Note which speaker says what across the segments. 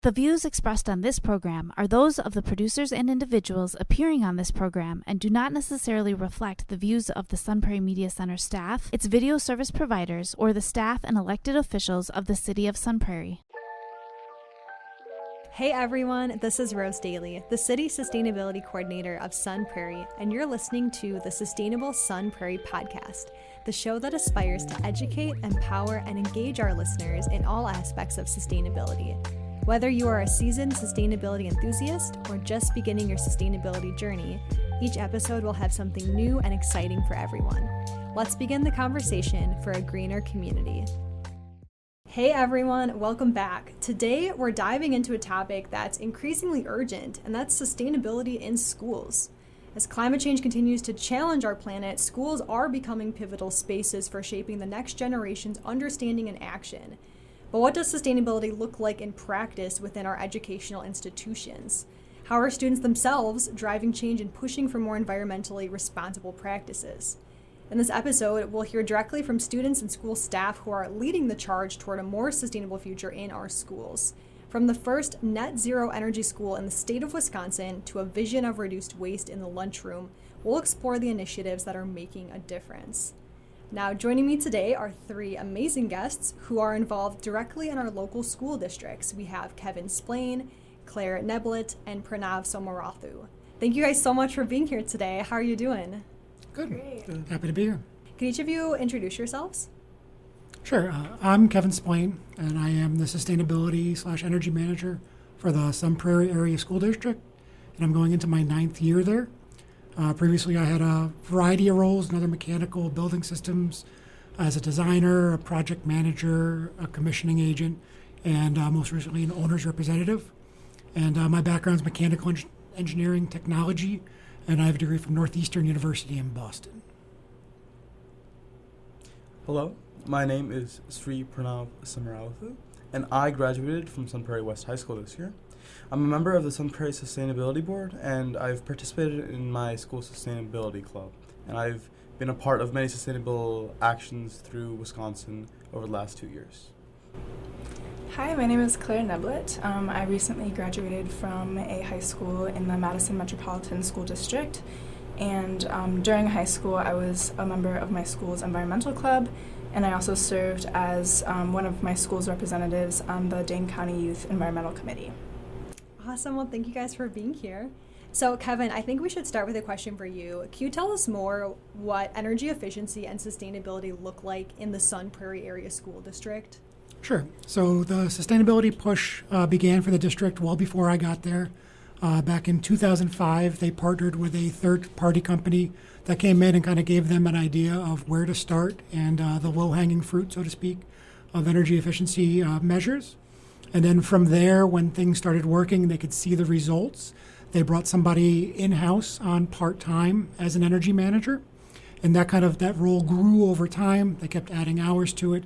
Speaker 1: The views expressed on this program are those of the producers and individuals appearing on this program and do not necessarily reflect the views of the Sun Prairie Media Center staff, its video service providers, or the staff and elected officials of the City of Sun Prairie.
Speaker 2: Hey everyone, this is Rose Daly, the City Sustainability Coordinator of Sun Prairie, and you're listening to the Sustainable Sun Prairie Podcast, the show that aspires to educate, empower, and engage our listeners in all aspects of sustainability. Whether you are a seasoned sustainability enthusiast or just beginning your sustainability journey, each episode will have something new and exciting for everyone. Let's begin the conversation for a greener community. Hey everyone, welcome back. Today we're diving into a topic that's increasingly urgent, and that's sustainability in schools. As climate change continues to challenge our planet, schools are becoming pivotal spaces for shaping the next generation's understanding and action. But what does sustainability look like in practice within our educational institutions? How are students themselves driving change and pushing for more environmentally responsible practices? In this episode, we'll hear directly from students and school staff who are leading the charge toward a more sustainable future in our schools. From the first net zero energy school in the state of Wisconsin to a vision of reduced waste in the lunchroom, we'll explore the initiatives that are making a difference. Now, joining me today are three amazing guests who are involved directly in our local school districts. We have Kevin Splain, Claire Neblett, and Pranav Somarathu. Thank you guys so much for being here today. How are you doing?
Speaker 3: Good.
Speaker 2: Great.
Speaker 3: Happy to be here.
Speaker 2: Can each of you introduce yourselves?
Speaker 3: Sure. I'm Kevin Splain, and I am the Sustainability/Energy Manager for the Sun Prairie Area School District, and I'm going into my 9th year there. Previously, I had a variety of roles in other mechanical building systems as a designer, a project manager, a commissioning agent, and most recently an owner's representative. And my background is mechanical engineering technology, and I have a degree from Northeastern University in Boston.
Speaker 4: Hello, my name is Sri Pranav Somarathu, and I graduated from Sun Prairie West High School this year. I'm a member of the Sun Prairie Sustainability Board, and I've participated in my school sustainability club. And I've been a part of many sustainable actions through Wisconsin over the last 2 years.
Speaker 5: Hi, my name is Claire Neblett. I recently graduated from a high school in the Madison Metropolitan School District. And during high school, I was a member of my school's environmental club, and I also served as one of my school's representatives on the Dane County Youth Environmental Committee.
Speaker 2: Awesome. Well, thank you guys for being here. So, Kevin, I think we should start with a question for you. Can you tell us more what energy efficiency and sustainability look like in the Sun Prairie Area School District?
Speaker 3: Sure. So the sustainability push began for the district well before I got there. Back in 2005, they partnered with a third-party company that came in and kind of gave them an idea of where to start and the low-hanging fruit, so to speak, of energy efficiency measures. And then from there, when things started working, they could see the results. They brought somebody in-house on part-time as an energy manager. And that role grew over time. They kept adding hours to it,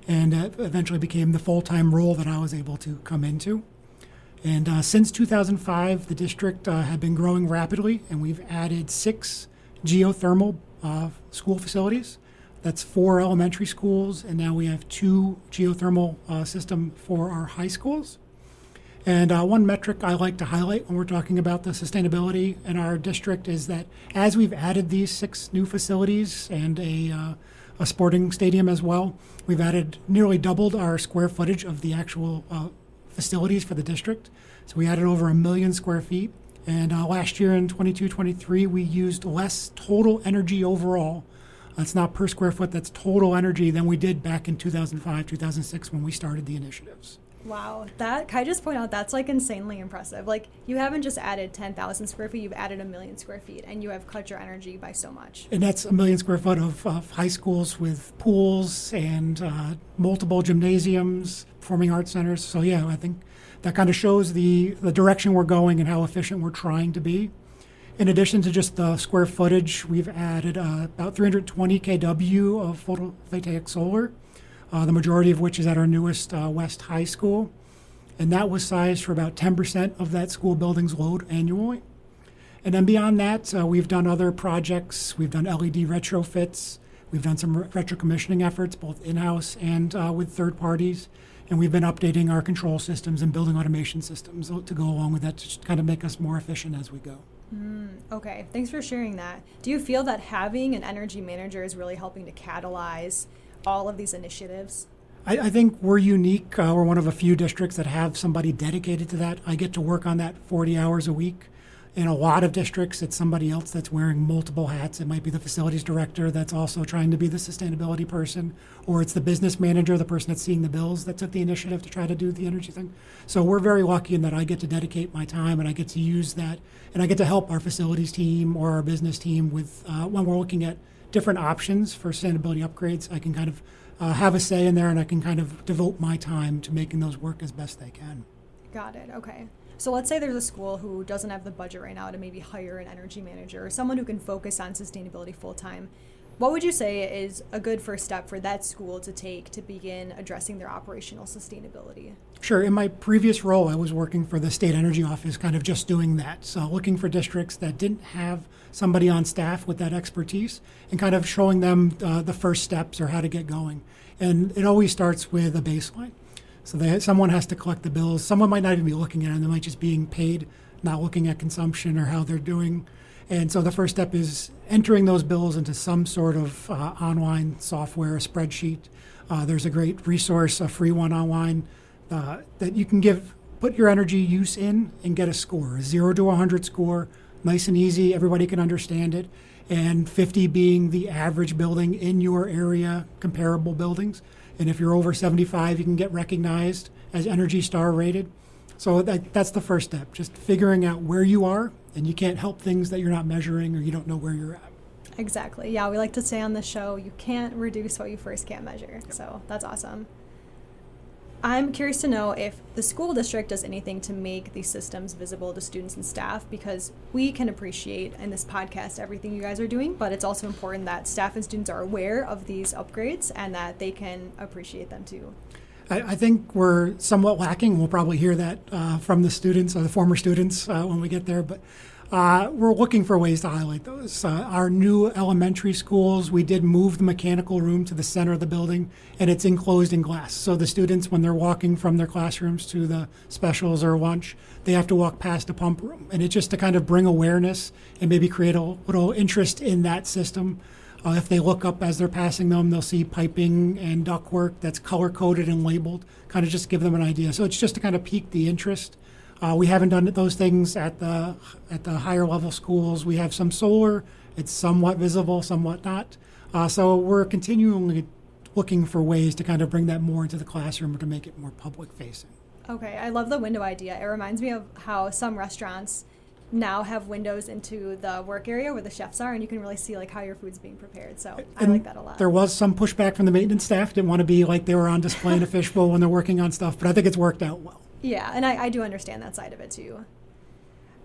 Speaker 3: and eventually became the full-time role that I was able to come into. And since 2005, the district had been growing rapidly, and we've added 6 geothermal school facilities. That's 4 elementary schools, and now we have 2 geothermal system for our high schools. And one metric I like to highlight when we're talking about the sustainability in our district is that as we've added these 6 new facilities and a sporting stadium as well, we've nearly doubled our square footage of the actual facilities for the district. So we added over 1 million square feet. And last year in 22-23, we used less total energy overall. That's not per square foot, that's total energy than we did back in 2005, 2006 when we started the initiatives.
Speaker 2: Wow, can I just point out, that's like insanely impressive. Like, you haven't just added 10,000 square feet, you've added 1 million square feet, and you have cut your energy by so much.
Speaker 3: And that's 1 million square foot of high schools with pools and multiple gymnasiums, performing arts centers. So yeah, I think that kind of shows the direction we're going and how efficient we're trying to be. In addition to just the square footage, we've added about 320 kW of photovoltaic solar, the majority of which is at our newest West High School. And that was sized for about 10% of that school building's load annually. And then beyond that, we've done other projects. We've done LED retrofits. We've done some retro commissioning efforts, both in-house and with third parties. And we've been updating our control systems and building automation systems to go along with that to just kind of make us more efficient as we go.
Speaker 2: Okay, thanks for sharing that. Do you feel that having an energy manager is really helping to catalyze all of these initiatives?
Speaker 3: I think we're unique. We're one of a few districts that have somebody dedicated to that. I get to work on that 40 hours a week. In a lot of districts, it's somebody else that's wearing multiple hats. It might be the facilities director that's also trying to be the sustainability person, or it's the business manager, the person that's seeing the bills, that took the initiative to try to do the energy thing. So we're very lucky in that I get to dedicate my time and I get to use that, and I get to help our facilities team or our business team with when we're looking at different options for sustainability upgrades. I can kind of have a say in there, and I can kind of devote my time to making those work as best they can.
Speaker 2: Got it. Okay. So let's say there's a school who doesn't have the budget right now to maybe hire an energy manager or someone who can focus on sustainability full time. What would you say is a good first step for that school to take to begin addressing their operational sustainability?
Speaker 3: Sure. In my previous role, I was working for the state energy office, kind of just doing that. So looking for districts that didn't have somebody on staff with that expertise and kind of showing them the first steps or how to get going. And it always starts with a baseline. So someone has to collect the bills. Someone might not even be looking at it. They might just being paid, not looking at consumption or how they're doing. And so the first step is entering those bills into some sort of online software, a spreadsheet. There's a great resource, a free one online, that you can put your energy use in and get a score, a 0 to 100 score, nice and easy. Everybody can understand it. And 50 being the average building in your area, comparable buildings. And if you're over 75, you can get recognized as Energy Star rated. So that's the first step, just figuring out where you are, and you can't help things that you're not measuring or you don't know where you're at.
Speaker 2: Exactly. Yeah, we like to say on the show, you can't reduce what you first can't measure. So that's awesome. I'm curious to know if the school district does anything to make these systems visible to students and staff, because we can appreciate in this podcast everything you guys are doing, but it's also important that staff and students are aware of these upgrades and that they can appreciate them too.
Speaker 3: I think we're somewhat lacking. We'll probably hear that from the students or the former students when we get there, but we're looking for ways to highlight those. Our new elementary schools, we did move the mechanical room to the center of the building, and it's enclosed in glass. So the students, when they're walking from their classrooms to the specials or lunch, they have to walk past a pump room. And it's just to kind of bring awareness and maybe create a little interest in that system. If they look up as they're passing them, they'll see piping and ductwork that's color-coded and labeled, kind of just give them an idea. So it's just to kind of pique the interest. We haven't done those things at the higher level schools. We have some solar. It's somewhat visible, somewhat not. So we're continually looking for ways to kind of bring that more into the classroom or to make it more public facing. Okay,
Speaker 2: I love the window idea. It reminds me of how some restaurants now have windows into the work area where the chefs are, and you can really see like how your food's being prepared. So I like that a lot.
Speaker 3: There was some pushback from the maintenance staff. Didn't want to be like they were on display in a fishbowl when they're working on stuff, but I think it's worked out well.
Speaker 2: Yeah, and I do understand that side of it too.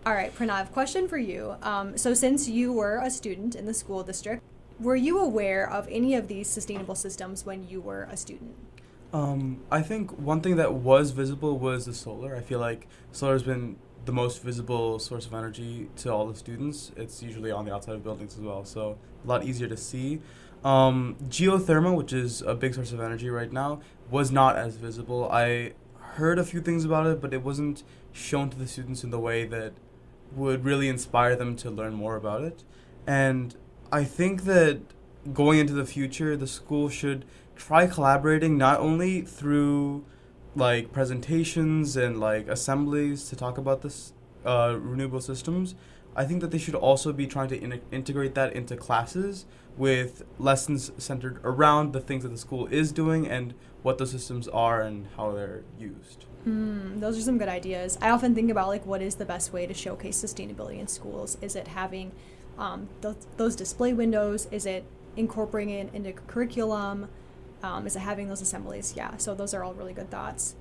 Speaker 2: All right, Pranav, question for you. So since you were a student in the school district, were you aware of any of these sustainable systems when you were a student?
Speaker 4: I think one thing that was visible was the solar. I feel like solar has been the most visible source of energy to all the students. It's usually on the outside of buildings as well, so a lot easier to see. Geothermal, which is a big source of energy right now, was not as visible. I heard a few things about it, but it wasn't shown to the students in the way that would really inspire them to learn more about it. And I think that going into the future, the school should try collaborating not only through like presentations and like assemblies to talk about this renewable systems. I think that they should also be trying to integrate that into classes with lessons centered around the things that the school is doing and what those systems are and how they're used.
Speaker 2: Those are some good ideas. I often think about like what is the best way to showcase sustainability in schools. Is it having those display windows? Is it incorporating it into curriculum? Is it having those assemblies? Yeah, so those are all really good thoughts.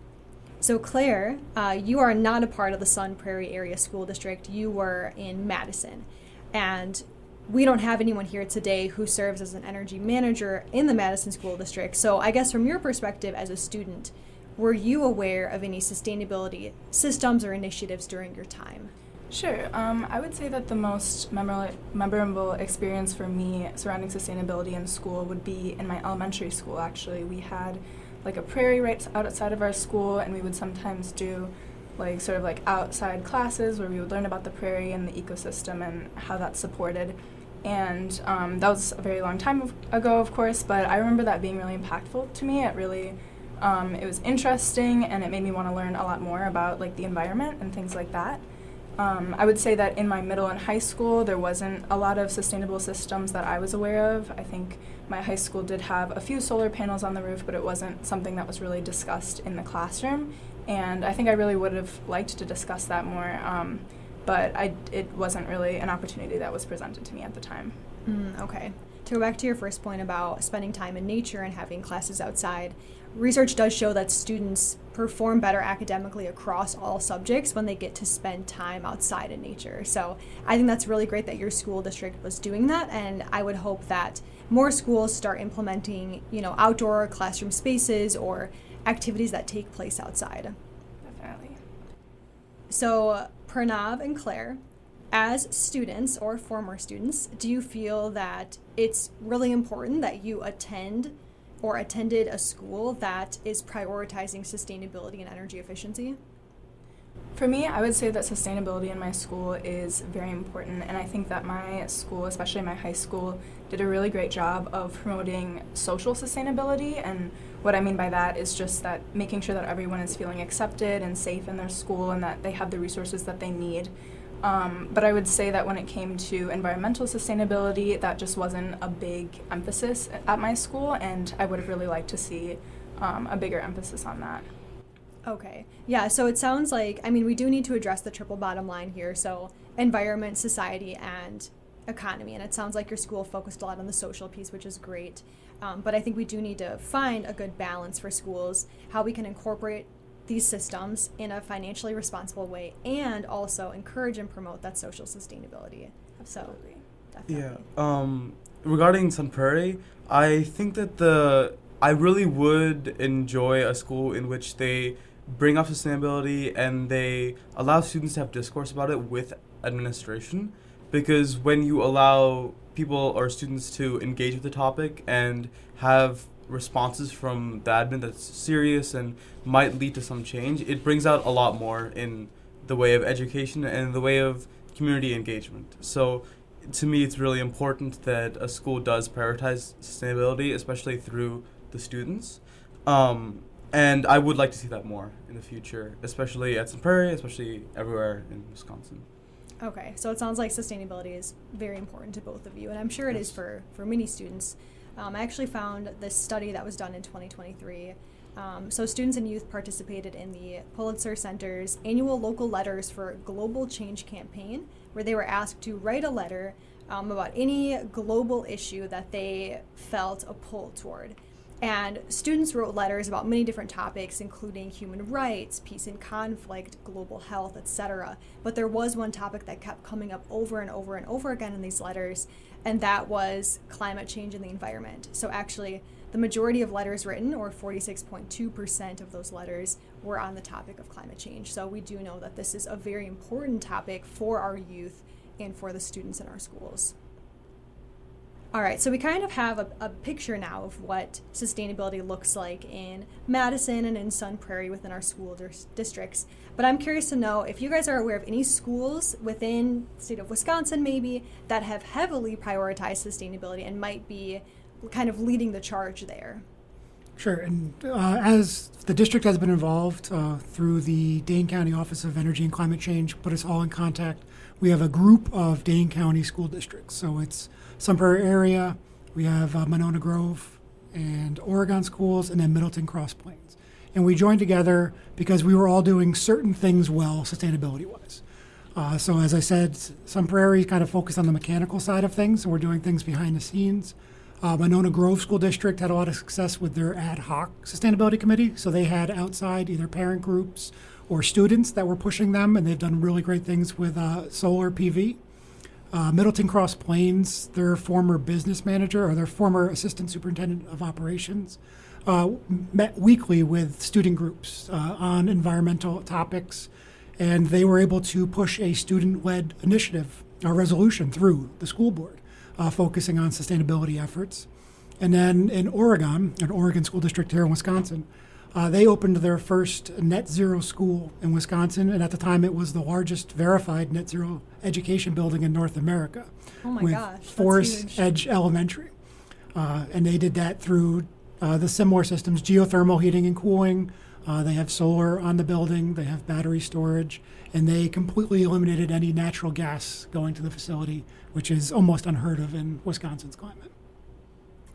Speaker 2: So Claire, you are not a part of the Sun Prairie Area School District. You were in Madison. And we don't have anyone here today who serves as an energy manager in the Madison School District. So I guess from your perspective as a student, were you aware of any sustainability systems or initiatives during your time?
Speaker 5: Sure. I would say that the most memorable experience for me surrounding sustainability in school would be in my elementary school, actually. We had like a prairie right outside of our school, and we would sometimes do like sort of like outside classes where we would learn about the prairie and the ecosystem and how that's supported. And that was a very long time ago, of course, but I remember that being really impactful to me. It really, it was interesting, and it made me want to learn a lot more about like the environment and things like that. I would say that in my middle and high school, there wasn't a lot of sustainable systems that I was aware of. I think my high school did have a few solar panels on the roof, but it wasn't something that was really discussed in the classroom. And I think I really would have liked to discuss that more, but it wasn't really an opportunity that was presented to me at the time.
Speaker 2: Okay. To go back to your first point about spending time in nature and having classes outside, research does show that students perform better academically across all subjects when they get to spend time outside in nature. So I think that's really great that your school district was doing that, and I would hope that more schools start implementing, outdoor classroom spaces or activities that take place outside.
Speaker 5: Definitely.
Speaker 2: So Pranav and Claire, as students or former students, do you feel that it's really important that you attended a school that is prioritizing sustainability and energy efficiency?
Speaker 5: For me, I would say that sustainability in my school is very important, and I think that my school, especially my high school, did a really great job of promoting social sustainability. And what I mean by that is just that making sure that everyone is feeling accepted and safe in their school and that they have the resources that they need. But I would say that when it came to environmental sustainability, that just wasn't a big emphasis at my school, and I would have really liked to see a bigger emphasis on that.
Speaker 2: Okay. Yeah, so it sounds like, we do need to address the triple bottom line here. So environment, society, and economy. And it sounds like your school focused a lot on the social piece, which is great. But I think we do need to find a good balance for schools, how we can incorporate these systems in a financially responsible way and also encourage and promote that social sustainability.
Speaker 5: Absolutely.
Speaker 2: So, definitely.
Speaker 4: Yeah. Regarding Sun Prairie, I think that I really would enjoy a school in which they bring up sustainability and they allow students to have discourse about it with administration, because when you allow people or students to engage with the topic and have responses from the admin that's serious and might lead to some change, it brings out a lot more in the way of education and the way of community engagement. So to me, it's really important that a school does prioritize sustainability, especially through the students. And I would like to see that more in the future, especially at Sun Prairie, especially everywhere in Wisconsin.
Speaker 2: Okay, so it sounds like sustainability is very important to both of you, and I'm sure it is for many students. I actually found this study that was done in 2023. So students and youth participated in the Pulitzer Center's annual local letters for global change campaign, where they were asked to write a letter about any global issue that they felt a pull toward. And students wrote letters about many different topics, including human rights, peace and conflict, global health, etc. But there was one topic that kept coming up over and over and over again in these letters, and that was climate change and the environment. So actually, the majority of letters written, or 46.2% of those letters, were on the topic of climate change. So we do know that this is a very important topic for our youth and for the students in our schools. All right, so we kind of have a picture now of what sustainability looks like in Madison and in Sun Prairie within our school districts. But I'm curious to know if you guys are aware of any schools within the state of Wisconsin maybe that have heavily prioritized sustainability and might be kind of leading the charge there.
Speaker 3: Sure, and as the district has been involved through the Dane County Office of Energy and Climate Change, put us all in contact. We have a group of Dane County school districts. So it's Sun Prairie area, we have Monona Grove and Oregon schools, and then Middleton Cross Plains. And we joined together because we were all doing certain things well sustainability-wise. So as I said, Sun Prairie kind of focused on the mechanical side of things, so we're doing things behind the scenes. Monona Grove School District had a lot of success with their ad hoc sustainability committee, so they had outside either parent groups or students that were pushing them, and they've done really great things with solar PV. Middleton Cross Plains, their former business manager or their former assistant superintendent of operations, met weekly with student groups on environmental topics, and they were able to push a student-led initiative, a resolution through the school board, focusing on sustainability efforts. And then in Oregon School District here in Wisconsin, they opened their first net zero school in Wisconsin, and at the time it was the largest verified net zero education building in North America.
Speaker 2: Oh my
Speaker 3: with
Speaker 2: gosh, that's
Speaker 3: Forest
Speaker 2: huge.
Speaker 3: Edge Elementary. And they did that through the similar systems, geothermal heating and cooling. They have solar on the building, they have battery storage, and they completely eliminated any natural gas going to the facility, which is almost unheard of in Wisconsin's climate.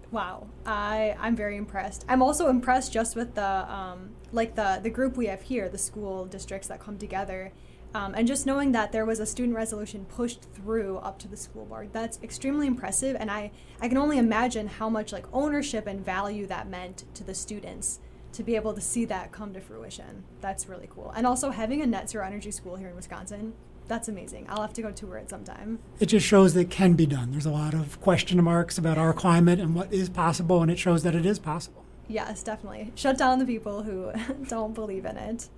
Speaker 2: Wow, I'm very impressed. I'm also impressed just with the group we have here, the school districts that come together, and just knowing that there was a student resolution pushed through up to the school board. That's extremely impressive, and I can only imagine how much like ownership and value that meant to the students to be able to see that come to fruition. That's really cool. And also having a net zero energy school here in Wisconsin, that's amazing. I'll have to go tour it sometime.
Speaker 3: It just shows that it can be done. There's a lot of question marks about our climate and what is possible, and it shows that it is possible.
Speaker 2: Yes, definitely. Shut down the people who don't believe in it.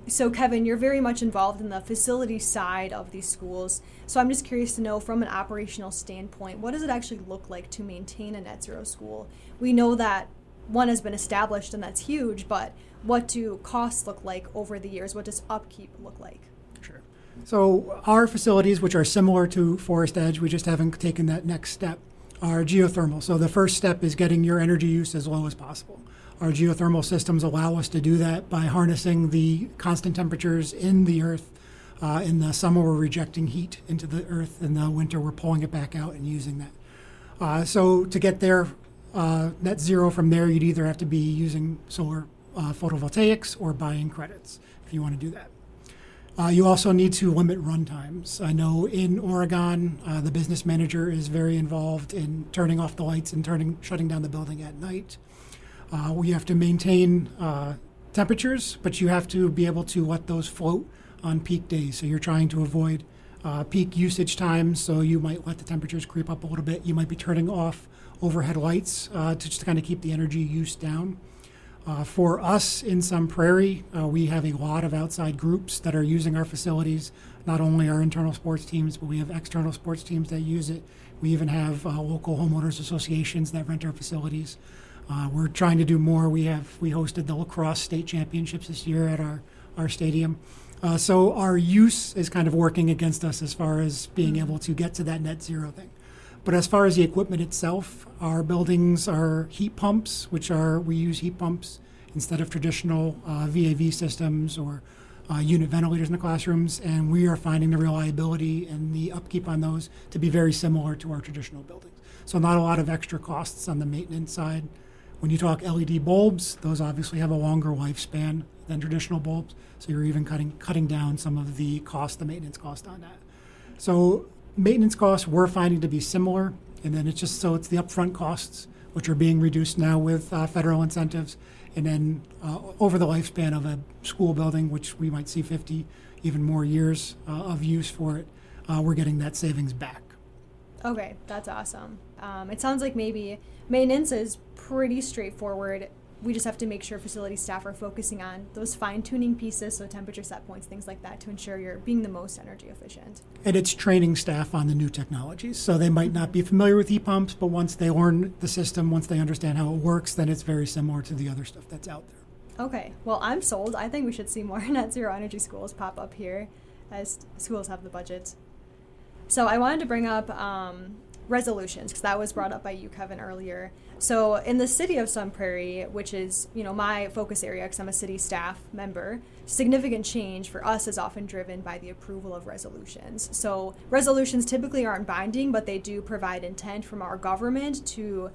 Speaker 2: So Kevin, you're very much involved in the facility side of these schools. So I'm just curious to know, from an operational standpoint, what does it actually look like to maintain a net zero school? We know that one has been established and that's huge, but what do costs look like over the years? What does upkeep look like?
Speaker 3: Sure. So our facilities, which are similar to Forest Edge, we just haven't taken that next step, are geothermal. So the first step is getting your energy use as low as possible. Our geothermal systems allow us to do that by harnessing the constant temperatures in the earth. In the summer, we're rejecting heat into the earth. In the winter, we're pulling it back out and using that. So to get there, net zero from there, you'd either have to be using solar photovoltaics or buying credits if you want to do that. You also need to limit run times. I know in Oregon, the business manager is very involved in turning off the lights and shutting down the building at night. We have to maintain temperatures, but you have to be able to let those float on peak days. So you're trying to avoid peak usage times, so you might let the temperatures creep up a little bit. You might be turning off overhead lights to just kind of keep the energy use down. For us in Sun Prairie, we have a lot of outside groups that are using our facilities, not only our internal sports teams, but we have external sports teams that use it. We even have local homeowners associations that rent our facilities. We're trying to do more. We hosted the lacrosse state championships this year at our stadium. So our use is kind of working against us as far as being able to get to that net zero thing. But as far as the equipment itself, our buildings are heat pumps, we use heat pumps instead of traditional VAV systems or unit ventilators in the classrooms, and we are finding the reliability and the upkeep on those to be very similar to our traditional buildings. So not a lot of extra costs on the maintenance side. When you talk LED bulbs, those obviously have a longer lifespan than traditional bulbs, so you're even cutting down some of the maintenance cost on that. So maintenance costs we're finding to be similar, and then it's the upfront costs, which are being reduced now with federal incentives, and then over the lifespan of a school building, which we might see 50, even more years of use for it, we're getting that savings back.
Speaker 2: Okay, that's awesome. It sounds like maybe maintenance is pretty straightforward. We just have to make sure facility staff are focusing on those fine-tuning pieces, so temperature set points, things like that, to ensure you're being the most energy efficient.
Speaker 3: And it's training staff on the new technologies. So they might not be familiar with heat pumps, but once they learn the system, once they understand how it works, then it's very similar to the other stuff that's out there.
Speaker 2: Okay, well, I'm sold. I think we should see more net zero energy schools pop up here as schools have the budget. So I wanted to bring up resolutions, because that was brought up by you, Kevin, earlier. So in the city of Sun Prairie, which is, my focus area because I'm a city staff member, significant change for us is often driven by the approval of resolutions. So resolutions typically aren't binding, but they do provide intent from our government to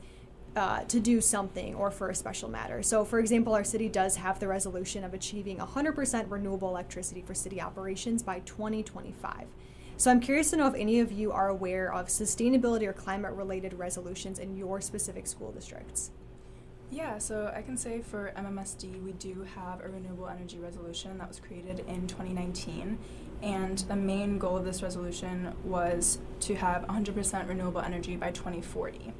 Speaker 2: do something or for a special matter. So for example, our city does have the resolution of achieving 100% renewable electricity for city operations by 2025. So I'm curious to know if any of you are aware of sustainability or climate-related resolutions in your specific school districts.
Speaker 5: Yeah, so I can say for MMSD, we do have a renewable energy resolution that was created in 2019. And the main goal of this resolution was to have 100% renewable energy by 2040.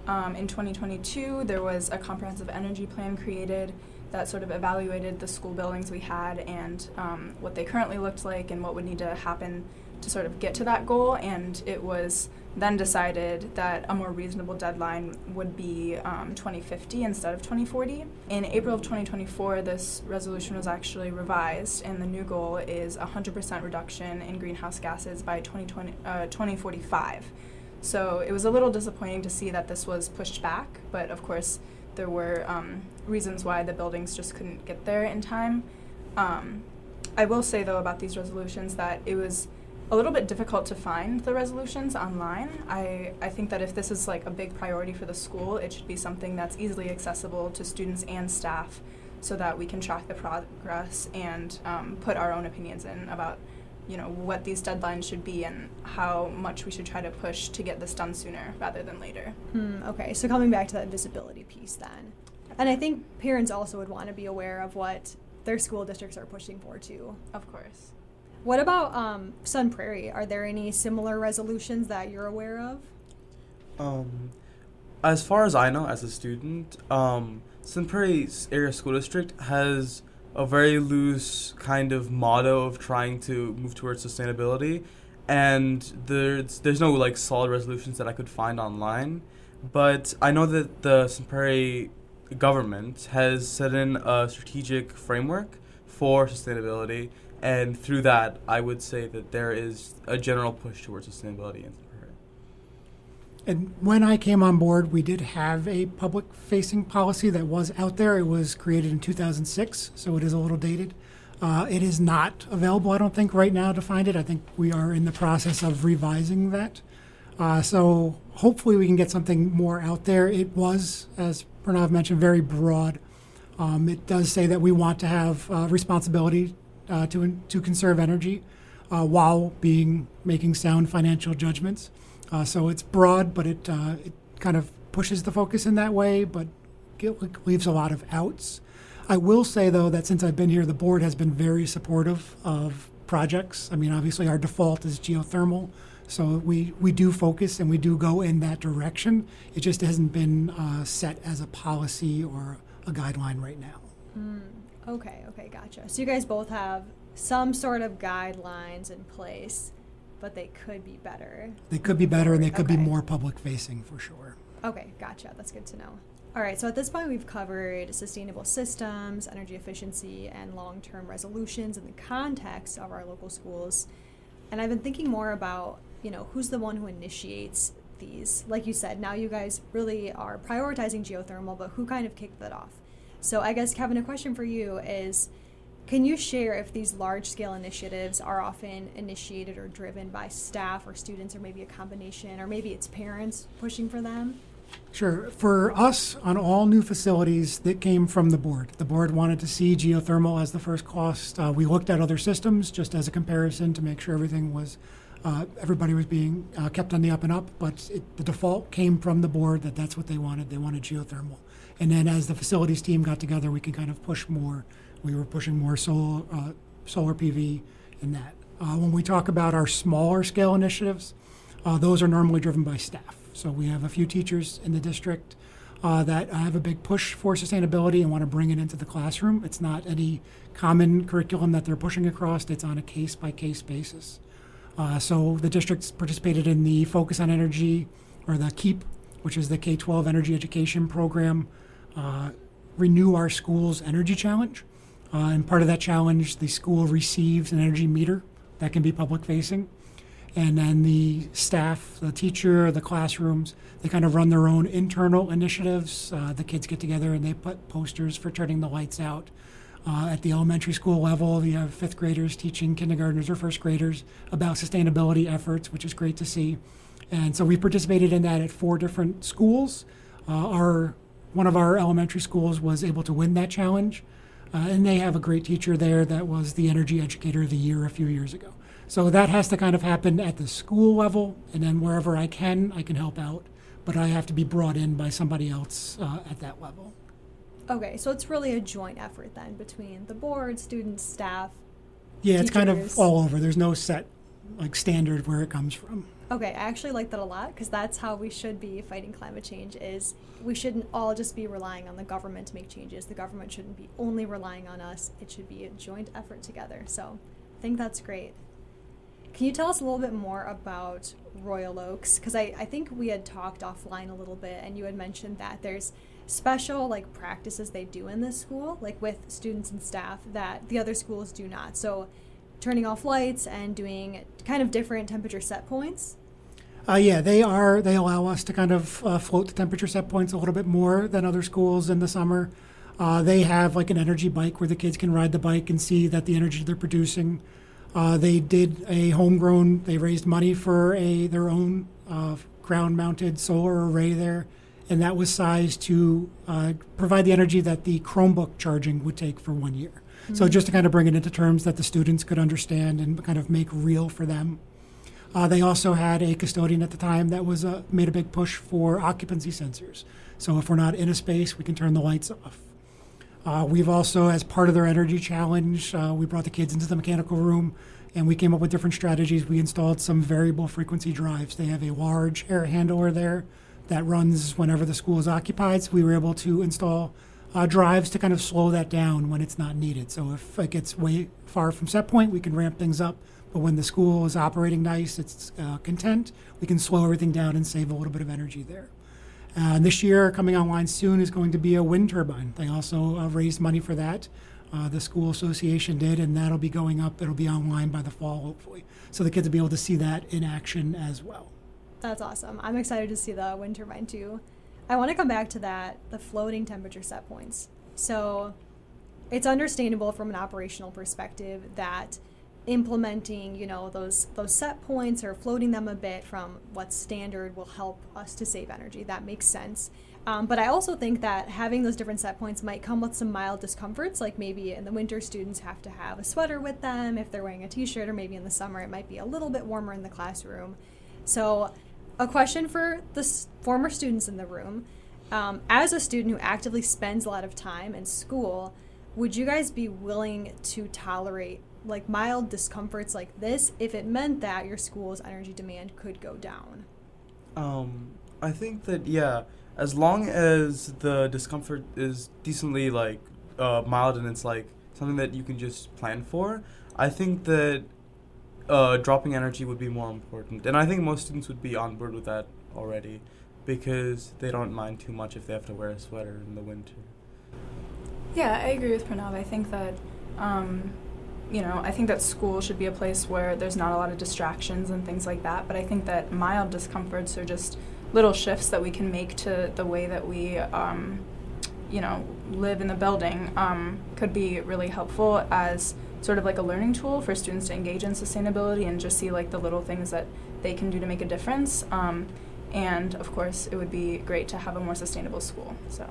Speaker 5: In 2022, there was a comprehensive energy plan created that sort of evaluated the school buildings we had and what they currently looked like and what would need to happen to sort of get to that goal. And it was then decided that a more reasonable deadline would be 2050 instead of 2040. In April of 2024, this resolution was actually revised, and the new goal is 100% reduction in greenhouse gases by 2045. So it was a little disappointing to see that this was pushed back, but of course there were reasons why the buildings just couldn't get there in time. I will say, though, about these resolutions that it was a little bit difficult to find the resolutions online. I think that if this is like a big priority for the school, it should be something that's easily accessible to students and staff so that we can track the progress and put our own opinions in about what these deadlines should be and how much we should try to push to get this done sooner rather than later.
Speaker 2: Okay, so coming back to that visibility piece then. And I think parents also would want to be aware of what their school districts are pushing for too.
Speaker 5: Of course.
Speaker 2: What about Sun Prairie? Are there any similar resolutions that you're aware of?
Speaker 4: As far as I know, as a student, Sun Prairie Area School District has a very loose kind of motto of trying to move towards sustainability, and there's no like solid resolutions that I could find online, but I know that the Sun Prairie government has set in a strategic framework for sustainability. And through that, I would say that there is a general push towards sustainability in Sun Prairie.
Speaker 3: And when I came on board, we did have a public-facing policy that was out there. It was created in 2006, so it is a little dated. It is not available, I don't think, right now to find it. I think we are in the process of revising that. So hopefully we can get something more out there. It was, as Pranav mentioned, very broad. It does say that we want to have responsibility to conserve energy while making sound financial judgments. So it's broad, but it kind of pushes the focus in that way, but it leaves a lot of outs. I will say, though, that since I've been here, the board has been very supportive of projects. I mean, obviously our default is geothermal, so we do focus and we do go in that direction. It just hasn't been set as a policy or a guideline right now.
Speaker 2: Okay, gotcha. So you guys both have some sort of guidelines in place, but they could be better.
Speaker 3: They could be better, and they could be more public-facing for sure.
Speaker 2: Okay, gotcha. That's good to know. All right, so at this point we've covered sustainable systems, energy efficiency, and long-term resolutions in the context of our local schools. And I've been thinking more about, who's the one who initiates these. Like you said, now you guys really are prioritizing geothermal, but who kind of kicked that off? So I guess, Kevin, a question for you is, can you share if these large-scale initiatives are often initiated or driven by staff or students, or maybe a combination, or maybe it's parents pushing for them?
Speaker 3: Sure. For us, on all new facilities, that came from the board. The board wanted to see geothermal as the first cost. We looked at other systems just as a comparison to make sure everything was, everybody was being kept on the up and up, but the default came from the board that that's what they wanted. They wanted geothermal. And then as the facilities team got together, we could kind of push more. We were pushing more solar PV in that. When we talk about our smaller scale initiatives, those are normally driven by staff. So we have a few teachers in the district that have a big push for sustainability and want to bring it into the classroom. It's not any common curriculum that they're pushing across. It's on a case-by-case basis. So the district's participated in the Focus on Energy, or the KEEP, which is the K-12 Energy Education Program, Renew Our Schools Energy Challenge. And part of that challenge, the school receives an energy meter that can be public-facing. And then the staff, the teacher, the classrooms, they kind of run their own internal initiatives. The kids get together and they put posters for turning the lights out. At the elementary school level, you have fifth graders teaching kindergartners or first graders about sustainability efforts, which is great to see. And so we participated in that at 4 different schools. One of our elementary schools was able to win that challenge. And they have a great teacher there that was the Energy Educator of the Year a few years ago. So that has to kind of happen at the school level, and then wherever I can help out. But I have to be brought in by somebody else at that level.
Speaker 2: Okay, so it's really a joint effort then between the board, students, staff,
Speaker 3: Yeah,
Speaker 2: teachers.
Speaker 3: It's kind of all over. There's no set standard where it comes from.
Speaker 2: Okay, I actually like that a lot because that's how we should be fighting climate change. Is we shouldn't all just be relying on the government to make changes. The government shouldn't be only relying on us. It should be a joint effort together. So I think that's great. Can you tell us a little bit more about Royal Oaks? Because I think we had talked offline a little bit, and you had mentioned that there's special like practices they do in this school, like with students and staff, that the other schools do not. So turning off lights and doing kind of different temperature set points.
Speaker 3: Yeah, they allow us to kind of float the temperature set points a little bit more than other schools in the summer. They have like an energy bike where the kids can ride the bike and see that the energy they're producing. They did they raised money for their own ground-mounted solar array there, and that was sized to provide the energy that the Chromebook charging would take for 1 year. Mm-hmm. So just to kind of bring it into terms that the students could understand and kind of make real for them. They also had a custodian at the time that was made a big push for occupancy sensors. So if we're not in a space, we can turn the lights off. We've also, as part of their energy challenge, we brought the kids into the mechanical room and we came up with different strategies. We installed some variable frequency drives. They have a large air handler there that runs whenever the school is occupied. So we were able to install drives to kind of slow that down when it's not needed. So if it gets way far from set point, we can ramp things up. But when the school is operating nice, it's content, we can slow everything down and save a little bit of energy there. This year, coming online soon, is going to be a wind turbine. They also raised money for that. The school association did, and that'll be going up. It'll be online by the fall, hopefully. So the kids will be able to see that in action as well.
Speaker 2: That's awesome. I'm excited to see the wind turbine too. I want to come back to the floating temperature set points. So it's understandable from an operational perspective that implementing, those set points or floating them a bit from what's standard will help us to save energy. That makes sense. But I also think that having those different set points might come with some mild discomforts, like maybe in the winter students have to have a sweater with them if they're wearing a t-shirt, or maybe in the summer it might be a little bit warmer in the classroom. So a question for the former students in the room. As a student who actively spends a lot of time in school, would you guys be willing to tolerate like mild discomforts like this if it meant that your school's energy demand could go down?
Speaker 4: I think that, yeah, as long as the discomfort is decently like mild and it's like something that you can just plan for, I think that dropping energy would be more important. And I think most students would be on board with that already because they don't mind too much if they have to wear a sweater in the winter.
Speaker 5: Yeah, I agree with Pranav. I think that I think that school should be a place where there's not a lot of distractions and things like that, but I think that mild discomforts are just little shifts that we can make to the way that we, live in the building could be really helpful as sort of like a learning tool for students to engage in sustainability and just see like the little things that they can do to make a difference. And of course, it would be great to have a more sustainable school. So.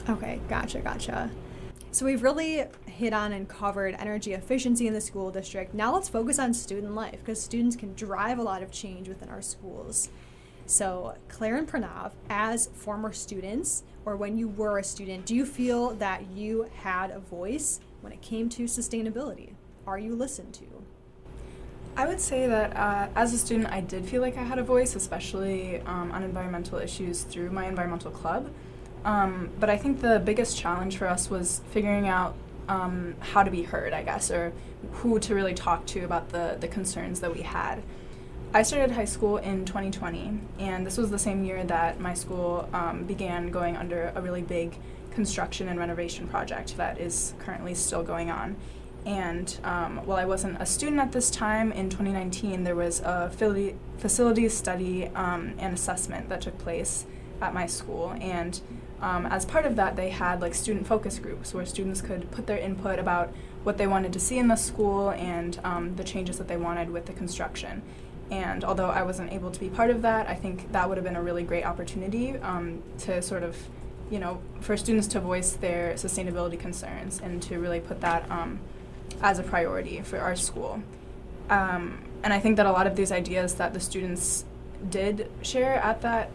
Speaker 2: Okay, gotcha. So we've really hit on and covered energy efficiency in the school district. Now let's focus on student life, because students can drive a lot of change within our schools. So Claire and Pranav, as former students, or when you were a student, do you feel that you had a voice when it came to sustainability? Are you listened to?
Speaker 5: I would say that as a student, I did feel like I had a voice, especially on environmental issues through my environmental club. But I think the biggest challenge for us was figuring out how to be heard, I guess, or who to really talk to about the concerns that we had. I started high school in 2020, and this was the same year that my school began going under a really big construction and renovation project that is currently still going on. And while I wasn't a student at this time, in 2019 there was a facilities study and assessment that took place at my school, and as part of that they had like student focus groups where students could put their input about what they wanted to see in the school and the changes that they wanted with the construction. And although I wasn't able to be part of that, I think that would have been a really great opportunity to sort of, for students to voice their sustainability concerns and to really put that as a priority for our school. And I think that a lot of these ideas that the students did share at that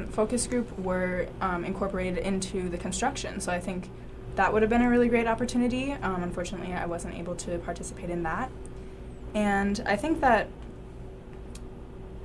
Speaker 5: focus group were incorporated into the construction. So I think that would have been a really great opportunity. Unfortunately, I wasn't able to participate in that. And I think that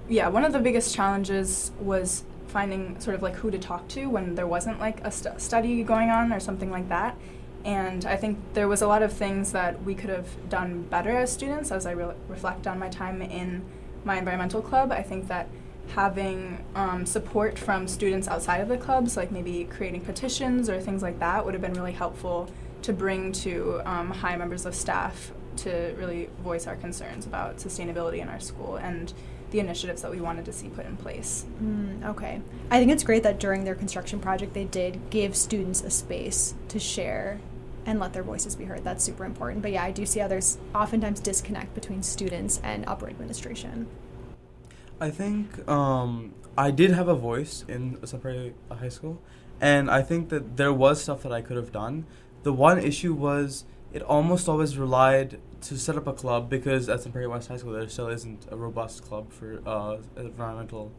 Speaker 5: one of the biggest challenges was finding sort of like who to talk to when there wasn't like a study going on or something like that. And I think there was a lot of things that we could have done better as students. As I reflect on my time in my environmental club, I think that having support from students outside of the clubs, like maybe creating petitions or things like that, would have been really helpful to bring to high members of staff to really voice our concerns about sustainability in our school and the initiatives that we wanted to see put in place.
Speaker 2: Okay. I think it's great that during their construction project they did give students a space to share and let their voices be heard. That's super important. But yeah, I do see how there's oftentimes disconnect between students and upper administration.
Speaker 4: I think I did have a voice in Sun Prairie High School, and I think that there was stuff that I could have done. The one issue was it almost always relied to set up a club, because at Sun Prairie West High School there still isn't a robust club for environmental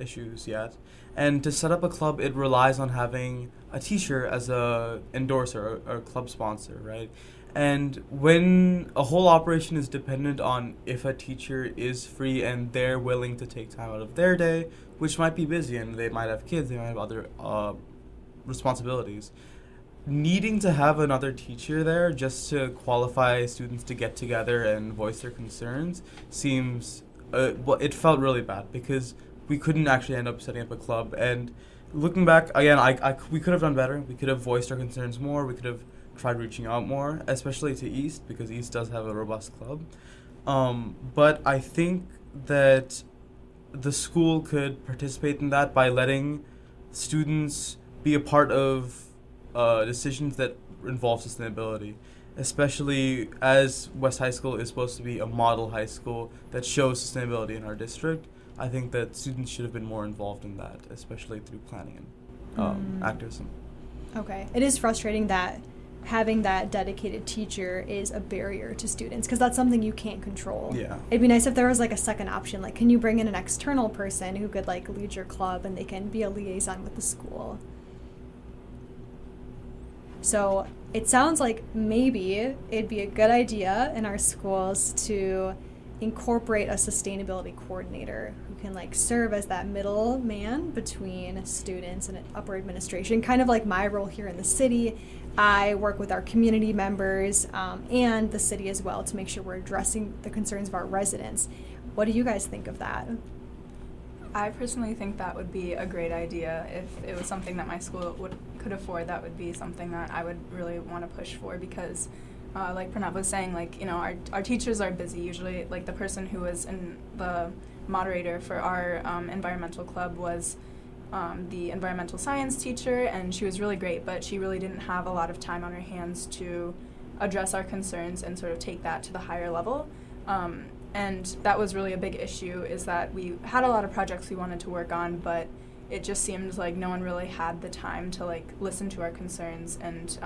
Speaker 4: issues yet. And to set up a club, it relies on having a teacher as a endorser or club sponsor, right? And when a whole operation is dependent on if a teacher is free and they're willing to take time out of their day, which might be busy and they might have kids, they might have other responsibilities, needing to have another teacher there just to qualify students to get together and voice their concerns seems, it felt really bad, because we couldn't actually end up setting up a club. And looking back, again, we could have done better. We could have voiced our concerns more. We could have tried reaching out more, especially to East, because East does have a robust club. But I think that the school could participate in that by letting students be a part of decisions that involve sustainability, especially as West High School is supposed to be a model high school that shows sustainability in our district. I think that students should have been more involved in that, especially through planning and activism.
Speaker 2: Okay. It is frustrating that having that dedicated teacher is a barrier to students, because that's something you can't control.
Speaker 4: Yeah.
Speaker 2: It'd be nice if there was like a second option, like can you bring in an external person who could like lead your club and they can be a liaison with the school. So it sounds like maybe it'd be a good idea in our schools to incorporate a sustainability coordinator who can like serve as that middle man between students and upper administration, kind of like my role here in the city. I work with our community members and the city as well to make sure we're addressing the concerns of our residents. What do you guys think of that?
Speaker 5: I personally think that would be a great idea. If it was something that my school could afford, that would be something that I would really want to push for, because like Pranav was saying, like, you know, our teachers are busy. Usually, like, the person who was in the moderator for our environmental club was the environmental science teacher, and she was really great, but she really didn't have a lot of time on her hands to address our concerns and sort of take that to the higher level. And that was really a big issue, is that we had a lot of projects we wanted to work on, but it just seemed like no one really had the time to like listen to our concerns and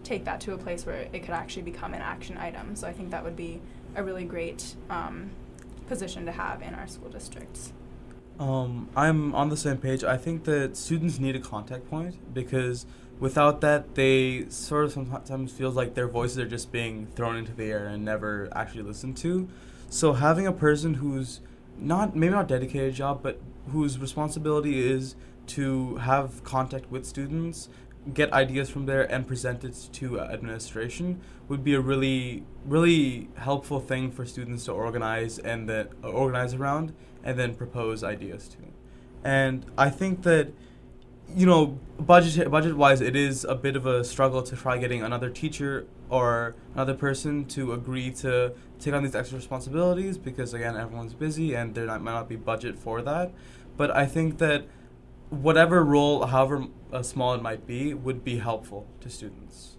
Speaker 5: take that to a place where it could actually become an action item. So I think that would be a really great position to have in our school districts.
Speaker 4: I'm on the same page. I think that students need a contact point, because without that, they sort of sometimes feels like their voices are just being thrown into the air and never actually listened to. So having a person who's maybe not dedicated a job, but whose responsibility is to have contact with students, get ideas from there, and present it to administration would be a really, really helpful thing for students to organize around and then propose ideas to. And I think that, you know, budget-wise, it is a bit of a struggle to try getting another teacher or another person to agree to take on these extra responsibilities, because, again, everyone's busy and there might not be budget for that. But I think that whatever role, however small it might be, would be helpful to students.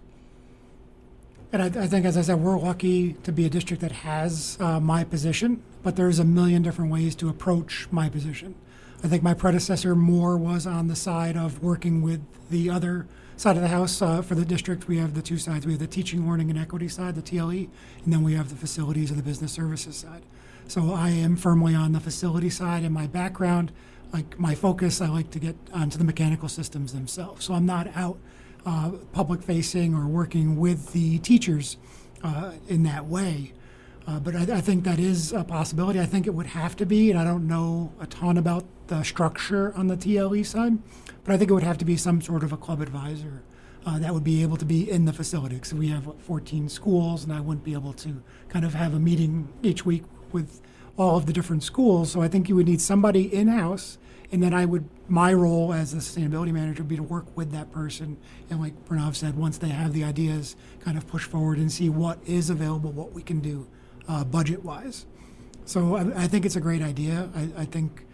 Speaker 3: And I think, as I said, we're lucky to be a district that has my position, but there's a million different ways to approach my position. I think my predecessor more was on the side of working with the other side of the house. For the district, we have the two sides. We have the teaching, learning, and equity side, the TLE, and then we have the facilities and the business services side. So I am firmly on the facility side. In my background, like my focus, I like to get onto the mechanical systems themselves. So I'm not out public facing or working with the teachers in that way. But I think that is a possibility. I think it would have to be, and I don't know a ton about the structure on the TLE side, but I think it would have to be some sort of a club advisor that would be able to be in the facility. Because we have 14 schools, and I wouldn't be able to kind of have a meeting each week with all of the different schools. So I think you would need somebody in-house, and then my role as the sustainability manager would be to work with that person. And like Pranav said, once they have the ideas, kind of push forward and see what is available, what we can do budget-wise. So I think it's a great idea. I think,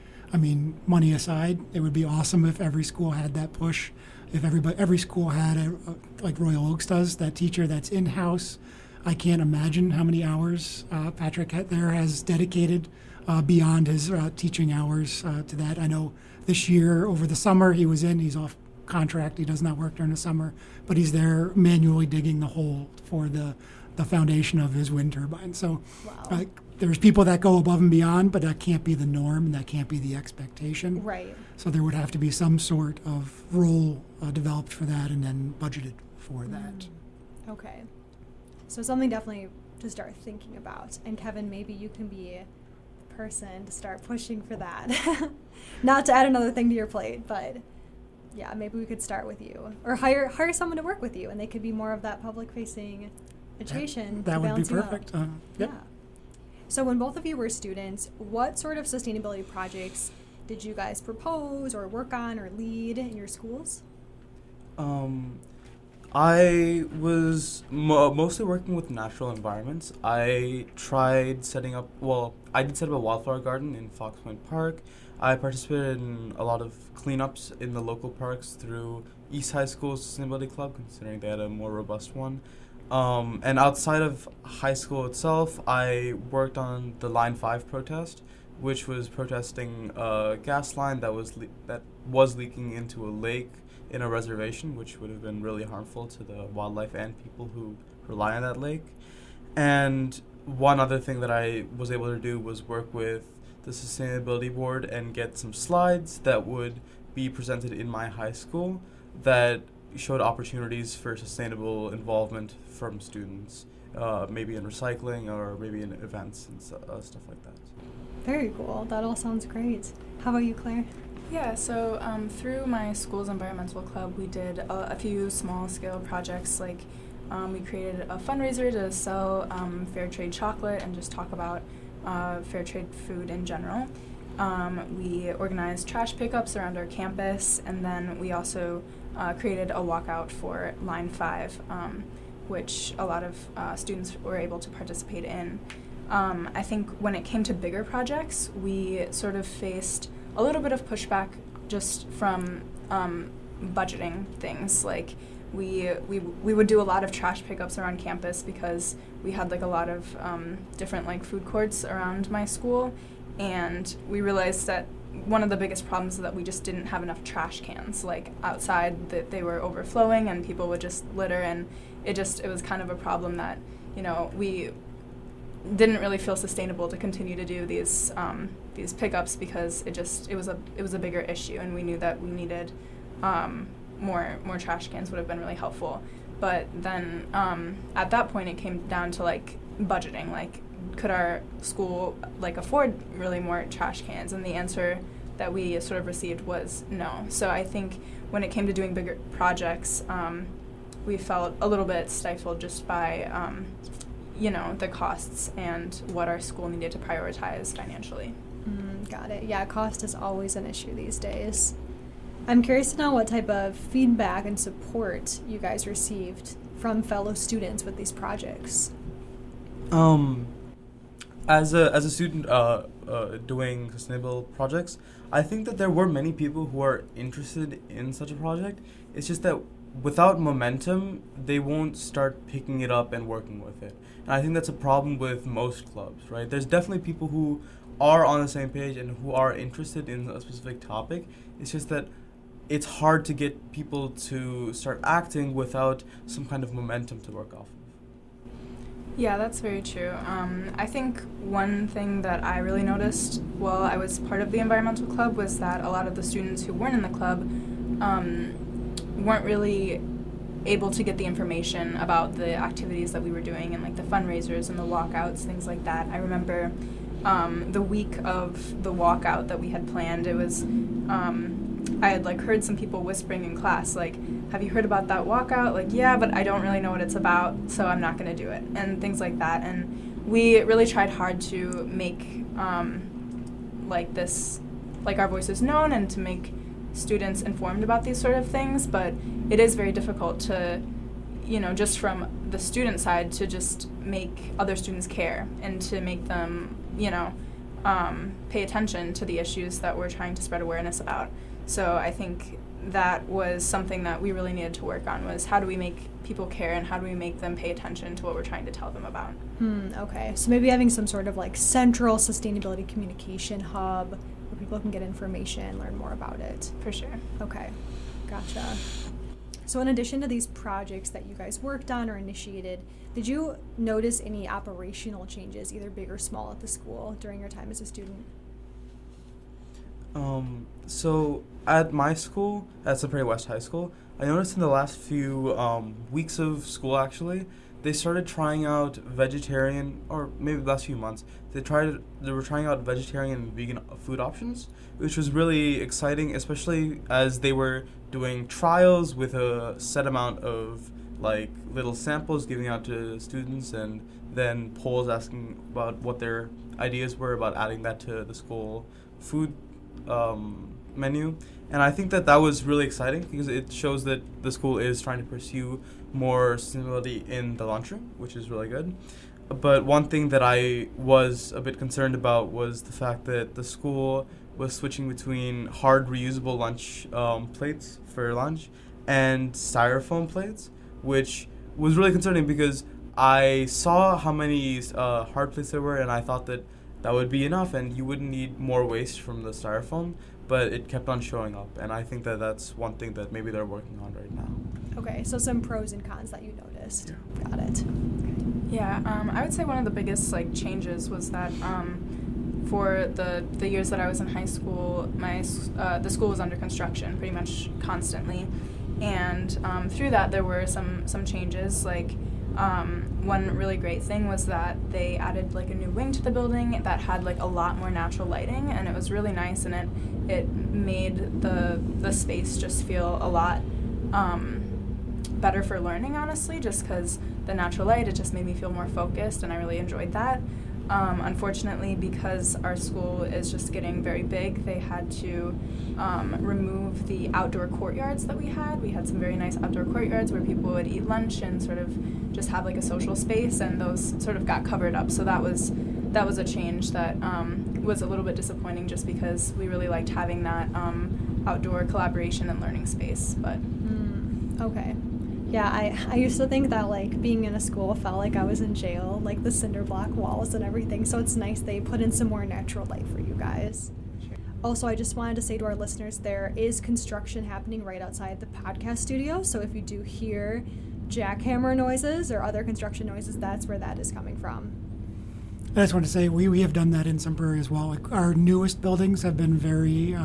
Speaker 3: money aside, it would be awesome if every school had that push. If every school had, like Royal Oaks does, that teacher that's in-house. I can't imagine how many hours Patrick there has dedicated beyond his teaching hours to that. I know this year over the summer he's off contract. He does not work during the summer, but he's there manually digging the hole for the foundation of his wind turbine. So
Speaker 2: Wow.
Speaker 3: There's people that go above and beyond, but that can't be the norm and that can't be the expectation.
Speaker 2: Right.
Speaker 3: So there would have to be some sort of role developed for that and then budgeted for that.
Speaker 2: Okay. So something definitely to start thinking about. And Kevin, maybe you can be the person to start pushing for that. Not to add another thing to your plate, but yeah, maybe we could start with you. Or hire someone to work with you, and they could be more of that public-facing education.
Speaker 3: That
Speaker 2: to
Speaker 3: would be
Speaker 2: balance you out.
Speaker 3: perfect. Yep.
Speaker 2: Yeah. So when both of you were students, what sort of sustainability projects did you guys propose or work on or lead in your schools?
Speaker 4: I was mostly working with natural environments. I tried setting up, I did set up a wildflower garden in Fox Point Park. I participated in a lot of cleanups in the local parks through East High School's Sustainability Club, considering they had a more robust one. And outside of high school itself, I worked on the Line 5 protest, which was protesting a gas line that was leaking into a lake in a reservation, which would have been really harmful to the wildlife and people who rely on that lake. And one other thing that I was able to do was work with the Sustainability Board and get some slides that would be presented in my high school that showed opportunities for sustainable involvement from students, maybe in recycling or maybe in events and stuff like that.
Speaker 2: Very cool. That all sounds great. How about you, Claire?
Speaker 5: Yeah, so through my school's environmental club, we did a few small-scale projects. Like we created a fundraiser to sell fair trade chocolate and just talk about fair trade food in general. We organized trash pickups around our campus, and then we also created a walkout for Line 5, which a lot of students were able to participate in. I think when it came to bigger projects, we sort of faced a little bit of pushback just from budgeting things. Like we would do a lot of trash pickups around campus because we had like a lot of different like food courts around my school, and we realized that one of the biggest problems is that we just didn't have enough trash cans like outside, that they were overflowing and people would just litter, and it was kind of a problem that, you know, we didn't really feel sustainable to continue to do these pickups because it was a bigger issue, and we knew that we needed more trash cans would have been really helpful. But then at that point it came down to like budgeting, like could our school like afford really more trash cans, and the answer that we sort of received was no. So I think when it came to doing bigger projects, we felt a little bit stifled just by the costs and what our school needed to prioritize financially.
Speaker 2: Got it. Yeah, cost is always an issue these days. I'm curious to know what type of feedback and support you guys received from fellow students with these projects.
Speaker 4: As a student doing sustainable projects, I think that there were many people who are interested in such a project. It's just that without momentum, they won't start picking it up and working with it. And I think that's a problem with most clubs, right? There's definitely people who are on the same page and who are interested in a specific topic. It's just that it's hard to get people to start acting without some kind of momentum to work off of.
Speaker 5: Yeah, that's very true. I think one thing that I really noticed while I was part of the environmental club was that a lot of the students who weren't in the club weren't really able to get the information about the activities that we were doing and like the fundraisers and the walkouts, things like that. I remember the week of the walkout that we had planned, it was I had like heard some people whispering in class, like, have you heard about that walkout? Like, yeah, but I don't really know what it's about, so I'm not going to do it, and things like that. And we really tried hard to make our voices known and to make students informed about these sort of things, but it is very difficult to, just from the student side, to just make other students care and to make them, pay attention to the issues that we're trying to spread awareness about. So I think that was something that we really needed to work on, was how do we make people care and how do we make them pay attention to what we're trying to tell them about.
Speaker 2: Okay, so maybe having some sort of like central sustainability communication hub where people can get information, learn more about it.
Speaker 5: For sure.
Speaker 2: Okay, gotcha. So in addition to these projects that you guys worked on or initiated, did you notice any operational changes, either big or small, at the school during your time as a student?
Speaker 4: So at my school, at Sun Prairie West High School, I noticed in the last few weeks of school, actually, they started trying out vegetarian, or maybe the last few months, they were trying out vegetarian and vegan food options, which was really exciting, especially as they were doing trials with a set amount of like little samples giving out to students, and then polls asking about what their ideas were about adding that to the school food menu. And I think that was really exciting because it shows that the school is trying to pursue more sustainability in the lunchroom, which is really good. But one thing that I was a bit concerned about was the fact that the school was switching between hard reusable lunch plates for lunch and styrofoam plates, which was really concerning because I saw how many hard plates there were, and I thought that would be enough and you wouldn't need more waste from the styrofoam, but it kept on showing up, and I think that that's one thing that maybe they're working on right now.
Speaker 2: Okay, so some pros and cons that you noticed.
Speaker 4: Yeah.
Speaker 2: Got it.
Speaker 5: Yeah, I would say one of the biggest changes was that for the years that I was in high school, the school was under construction pretty much constantly, and through that there were some changes. One really great thing was that they added a new wing to the building that had a lot more natural lighting, and it was really nice, and it made the space just feel a lot better for learning, honestly, just because the natural light, it just made me feel more focused, and I really enjoyed that. Unfortunately, because our school is just getting very big, they had to remove the outdoor courtyards that we had. We had some very nice outdoor courtyards where people would eat lunch and sort of just have a social space, and those sort of got covered up. So that was a change that was a little bit disappointing, just because we really liked having that outdoor collaboration and learning space. But
Speaker 2: okay. Yeah, I used to think that being in a school felt like I was in jail, the cinder block walls and everything, so it's nice they put in some more natural light for you guys.
Speaker 5: Sure.
Speaker 2: Also, I just wanted to say to our listeners, there is construction happening right outside the podcast studio, so if you do hear jackhammer noises or other construction noises, that's where that is coming from.
Speaker 3: I just want to say we have done that in Sun Prairie as well. Our newest buildings have been very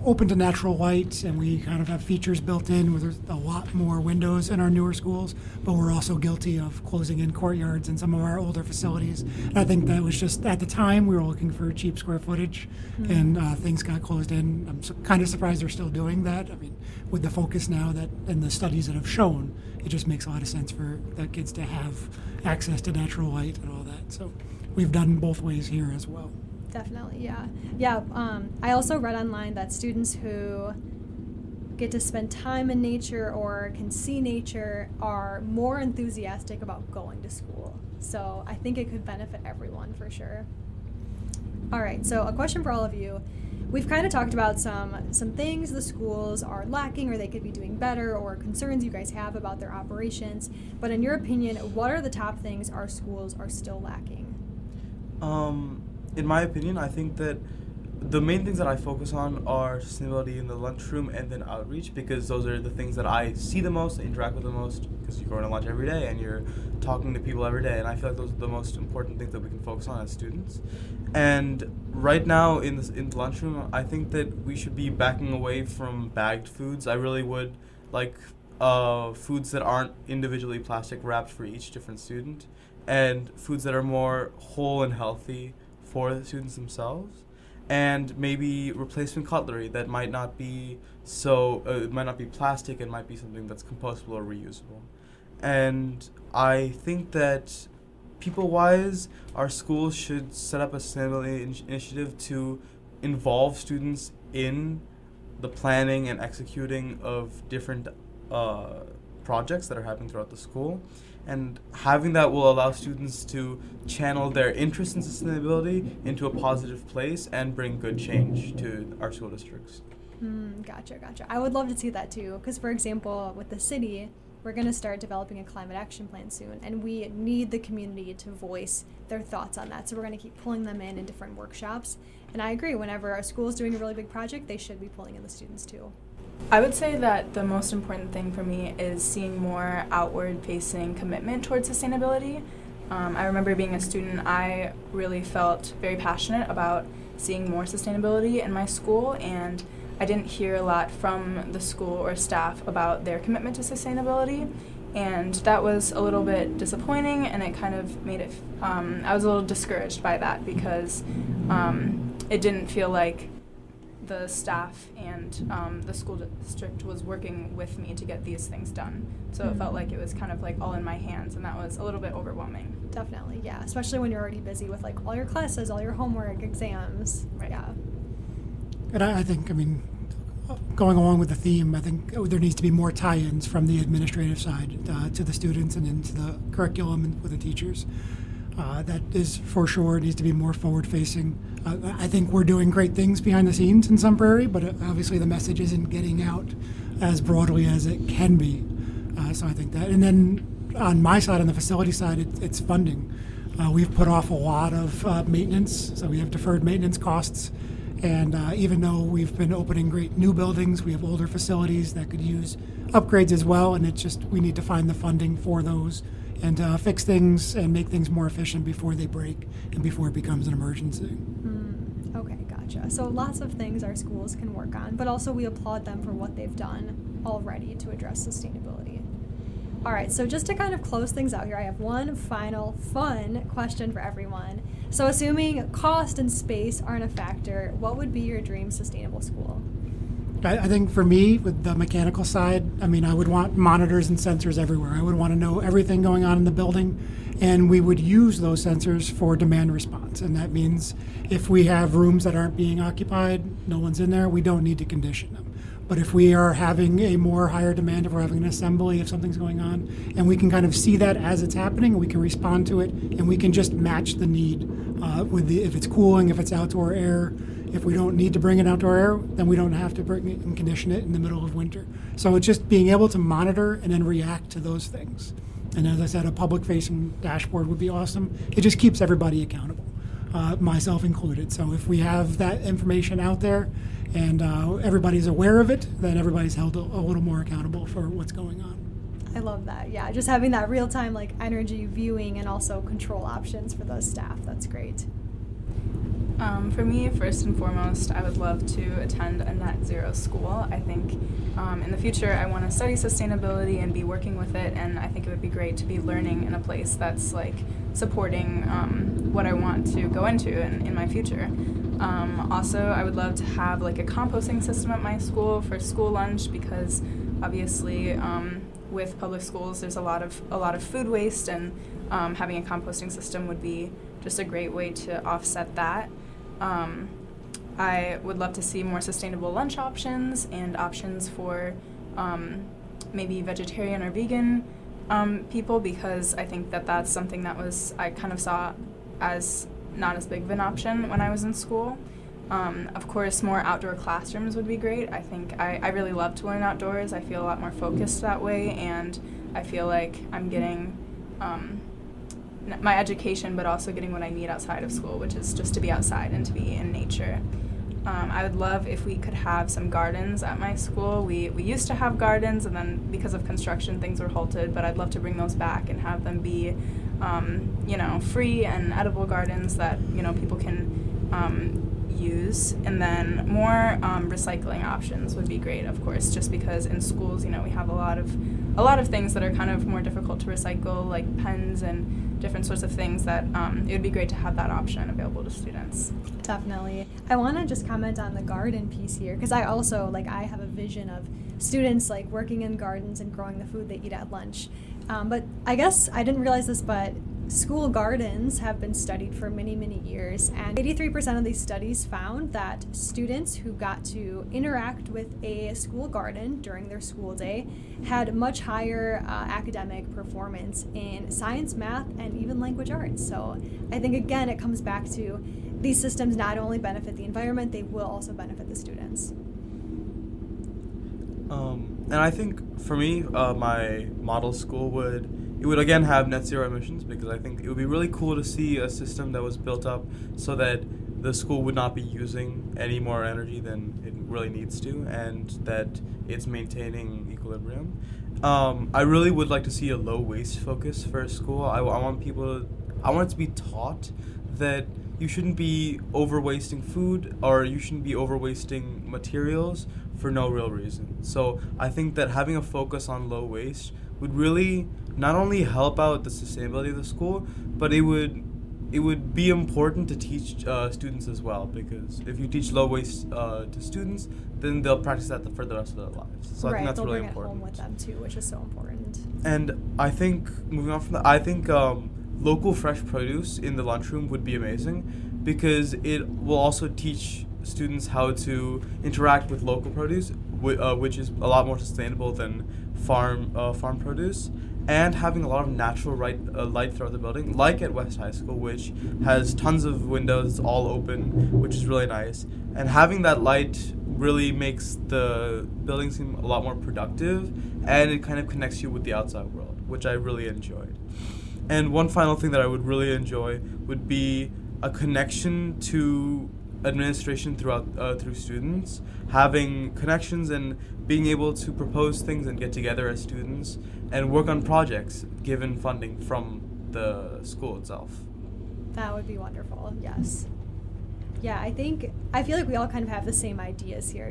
Speaker 3: open to natural light, and we kind of have features built in where there's a lot more windows in our newer schools, but we're also guilty of closing in courtyards in some of our older facilities. And I think that was just, at the time, we were looking for cheap square footage, and things got closed in. I'm kind of surprised they're still doing that. I mean, with the focus now that and the studies that have shown, it just makes a lot of sense for the kids to have access to natural light and all that. So we've done both ways here as well.
Speaker 2: Definitely, yeah. Yeah, I also read online that students who get to spend time in nature or can see nature are more enthusiastic about going to school. So I think it could benefit everyone for sure. All right, so a question for all of you. We've kind of talked about some things the schools are lacking or they could be doing better, or concerns you guys have about their operations. But in your opinion, what are the top things our schools are still lacking?
Speaker 4: In my opinion, I think that the main things that I focus on are sustainability in the lunchroom and then outreach, because those are the things that I see the most, interact with the most, because you're going to lunch every day and you're talking to people every day, and I feel like those are the most important things that we can focus on as students. And right now in the lunchroom, I think that we should be backing away from bagged foods. I really would like foods that aren't individually plastic wrapped for each different student, and foods that are more whole and healthy for the students themselves, and maybe replacement cutlery that might not be it might not be plastic, and might be something that's compostable or reusable. And I think that people-wise, our schools should set up a sustainability initiative to involve students in the planning and executing of different projects that are happening throughout the school. And having that will allow students to channel their interest in sustainability into a positive place and bring good change to our school districts.
Speaker 2: Gotcha. I would love to see that too, because for example, with the city, we're going to start developing a climate action plan soon, and we need the community to voice their thoughts on that. So we're going to keep pulling them in different workshops. And I agree, whenever our school is doing a really big project, they should be pulling in the students too.
Speaker 5: I would say that the most important thing for me is seeing more outward-facing commitment towards sustainability. I remember being a student, I really felt very passionate about seeing more sustainability in my school, and I didn't hear a lot from the school or staff about their commitment to sustainability, and that was a little bit disappointing, and it kind of made it, I was a little discouraged by that, because it didn't feel like the staff and the school district was working with me to get these things done. So it felt like it was kind of like all in my hands, and that was a little bit overwhelming.
Speaker 2: Definitely, yeah, especially when you're already busy with like all your classes, all your homework, exams.
Speaker 5: Right.
Speaker 2: Yeah.
Speaker 3: And I think, going along with the theme, I think there needs to be more tie-ins from the administrative side to the students and into the curriculum and with the teachers. That is for sure needs to be more forward-facing. I think we're doing great things behind the scenes in Sun Prairie, but obviously the message isn't getting out as broadly as it can be. So I think that. And then on my side, on the facility side, it's funding. We've put off a lot of maintenance, so we have deferred maintenance costs. And even though we've been opening great new buildings, we have older facilities that could use upgrades as well, and it's just we need to find the funding for those and fix things and make things more efficient before they break and before it becomes an emergency.
Speaker 2: Okay, gotcha. So lots of things our schools can work on, but also we applaud them for what they've done already to address sustainability. All right, so just to kind of close things out here, I have one final fun question for everyone. So assuming cost and space aren't a factor, what would be your dream sustainable school?
Speaker 3: I think for me, with the mechanical side, I would want monitors and sensors everywhere. I would want to know everything going on in the building, and we would use those sensors for demand response. And that means if we have rooms that aren't being occupied, no one's in there, we don't need to condition them. But if we are having a more higher demand, if we're having an assembly, if something's going on, and we can kind of see that as it's happening, we can respond to it, and we can just match the need if it's cooling, if it's outdoor air. If we don't need to bring in outdoor air, then we don't have to bring it and condition it in the middle of winter. So it's just being able to monitor and then react to those things. And as I said, a public-facing dashboard would be awesome. It just keeps everybody accountable, myself included. So if we have that information out there and everybody's aware of it, then everybody's held a little more accountable for what's going on.
Speaker 2: I love that. Yeah, just having that real-time energy viewing and also control options for those staff. That's great.
Speaker 5: For me, first and foremost, I would love to attend a net zero school. I think in the future I want to study sustainability and be working with it, and I think it would be great to be learning in a place that's supporting what I want to go into in my future. Also, I would love to have a composting system at my school for school lunch, because obviously with public schools there's a lot of food waste, and having a composting system would be just a great way to offset that. I would love to see more sustainable lunch options and options for maybe vegetarian or vegan people, because I think that's something that I kind of saw as not as big of an option when I was in school. Of course, more outdoor classrooms would be great. I think I really love to learn outdoors. I feel a lot more focused that way, and I feel like I'm getting my education, but also getting what I need outside of school, which is just to be outside and to be in nature. I would love if we could have some gardens at my school. We used to have gardens, and then because of construction things were halted, but I'd love to bring those back and have them be free and edible gardens that people can use, and then more recycling options would be great, of course, just because in schools, we have a lot of things that are kind of more difficult to recycle, like pens and different sorts of things that it would be great to have that option available to students.
Speaker 2: Definitely. I want to just comment on the garden piece here, because I also, I have a vision of students, working in gardens and growing the food they eat at lunch. But I guess I didn't realize this, but school gardens have been studied for many, many years, and 83% of these studies found that students who got to interact with a school garden during their school day had much higher academic performance in science, math, and even language arts. So I think, again, it comes back to these systems not only benefit the environment, they will also benefit the students.
Speaker 4: And I think for me, my model school would again have net zero emissions, because I think it would be really cool to see a system that was built up so that the school would not be using any more energy than it really needs to, and that it's maintaining equilibrium. I really would like to see a low waste focus for a school. I want it to be taught that you shouldn't be over-wasting food, or you shouldn't be over-wasting materials for no real reason. So I think that having a focus on low waste would really not only help out the sustainability of the school, but it would be important to teach students as well, because if you teach low waste to students, then they'll practice that for the rest of their lives. So I think that's really important.
Speaker 2: They'll bring it home with them too, which is so important.
Speaker 4: And I think, moving on from that, I think local fresh produce in the lunchroom would be amazing, because it will also teach students how to interact with local produce, which is a lot more sustainable than farm produce, and having a lot of natural light throughout the building, like at West High School, which has tons of windows, it's all open, which is really nice. And having that light really makes the building seem a lot more productive, and it kind of connects you with the outside world, which I really enjoyed. And one final thing that I would really enjoy would be a connection to administration through students, having connections and being able to propose things and get together as students and work on projects given funding from the school itself.
Speaker 2: That would be wonderful, yes. Yeah, I feel like we all kind of have the same ideas here,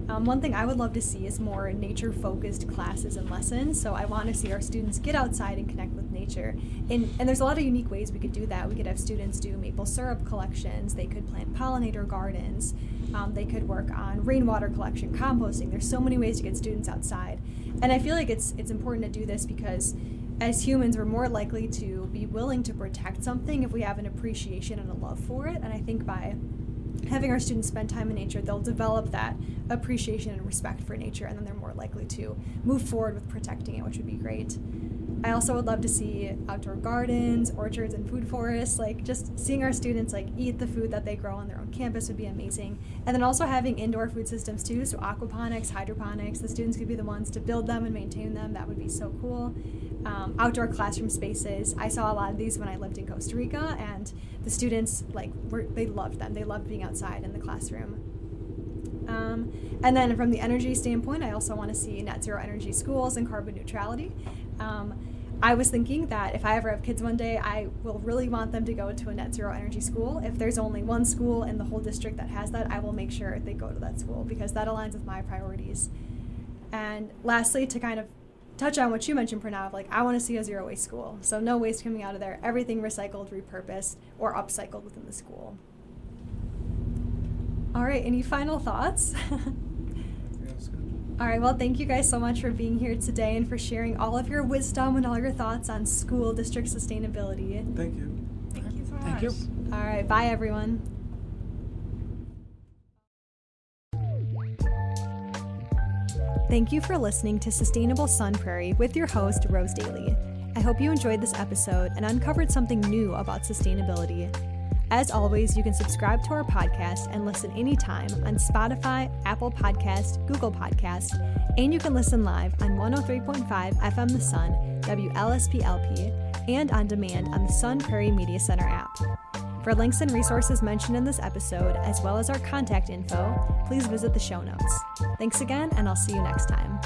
Speaker 2: One thing I would love to see is more nature-focused classes and lessons. So I want to see our students get outside and connect with nature. And there's a lot of unique ways we could do that. We could have students do maple syrup collections. They could plant pollinator gardens. They could work on rainwater collection, composting. There's so many ways to get students outside. And I feel like it's important to do this because as humans, we're more likely to be willing to protect something if we have an appreciation and a love for it. And I think by having our students spend time in nature, they'll develop that appreciation and respect for nature, and then they're more likely to move forward with protecting it, which would be great. I also would love to see outdoor gardens, orchards, and food forests. Just seeing our students eat the food that they grow on their own campus would be amazing. And then also having indoor food systems too, so aquaponics, hydroponics, the students could be the ones to build them and maintain them. That would be so cool. Outdoor classroom spaces. I saw a lot of these when I lived in Costa Rica, and the students they loved them. They loved being outside in the classroom. And then from the energy standpoint, I also want to see net zero energy schools and carbon neutrality. I was thinking that if I ever have kids one day, I will really want them to go to a net zero energy school. If there's only one school in the whole district that has that, I will make sure they go to that school, because that aligns with my priorities. And lastly, to kind of touch on what you mentioned, Pranav, I want to see a zero waste school. So no waste coming out of there, everything recycled, repurposed, or upcycled within the school. All right, any final thoughts? All right, well, thank you guys so much for being here today and for sharing all of your wisdom and all your thoughts on school district sustainability.
Speaker 4: Thank you.
Speaker 5: Thank you so much.
Speaker 3: Thank you.
Speaker 2: All right, bye everyone. Thank you for listening to Sustainable Sun Prairie with your host, Rose Daly. I hope you enjoyed this episode and uncovered something new about sustainability. As always, you can subscribe to our podcast and listen anytime on Spotify, Apple Podcast, Google Podcast, and you can listen live on 103.5 FM The Sun, WLSP-LP, and on demand on the Sun Prairie Media Center app. For links and resources mentioned in this episode, as well as our contact info, please visit the show notes. Thanks again, and I'll see you next time.